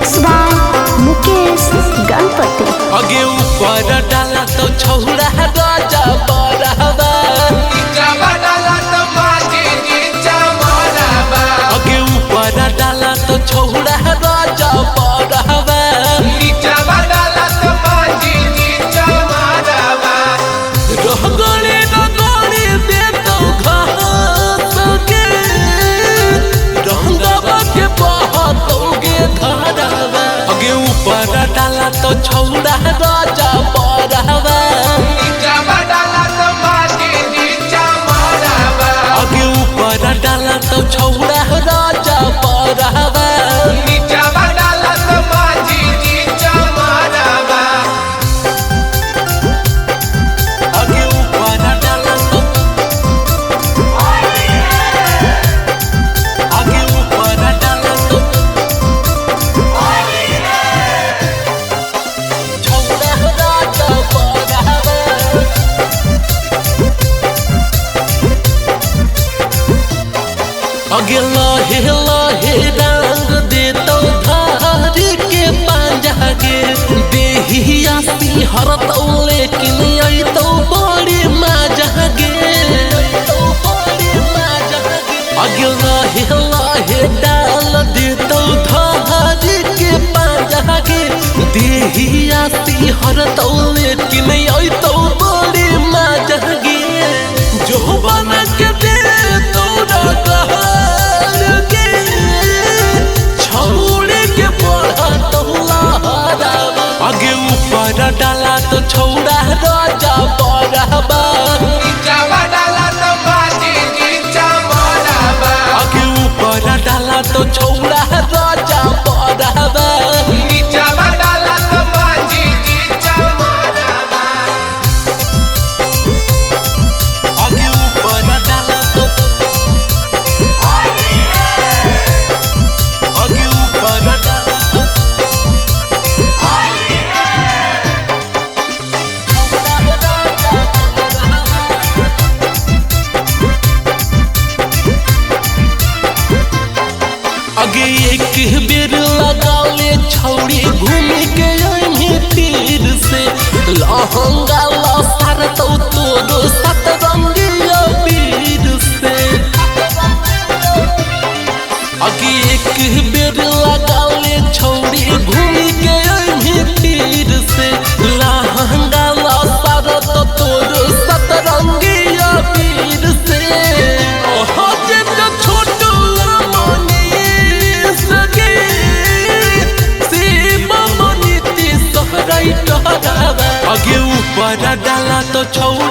Mix by Mukesh Ganpati. आगे ऊपर डाला तो छौड़ा राजा बराबा, आगे ऊपर डाला तो छौड़ा राजा बराबा, रगड़े दे तो घास के रंगवा के बहतोगे धारावा। आगे ऊपर डाला तो छौड़ा राजा बराबा, आगे ऊपर डाला तो छौड़ा राजा बराबा, आगे ऊपर डाला तो आगे ऊपर डाला तो छौड़ा राजा बराबा। आगे लहे लहे रंग दे तो धारी के पांजा गे, देहिया सिंहर तो लेकिन आई तो बड़ी मजा गे, आगे लहे लहे डाल दे तो धारी के पांजा गे, देहिया सिंहर तो लेकिन आई तो बड़ी मजा गे। जो बना के दे तो आगे ऊपर डाला तो छौड़ा राजा बराबा, आगे ऊपर डाला तो छौड़ा राजा बराबा, आगे ऊपर डाला तो आगे ऊपर डाला तो आगे एक बेर लगा ले छौड़ी घूम के आए तीर से, लहंगा लसार तो तोरो सतरंगिया पीर से। आगे एक बेर लगा ले छौड़ी घूम के आए तीर से, लहंगा लसार तो तोरो सतरंगिया पीर से। ओहो जे तो छोटू आगे ऊपर डाला तो छौड़ा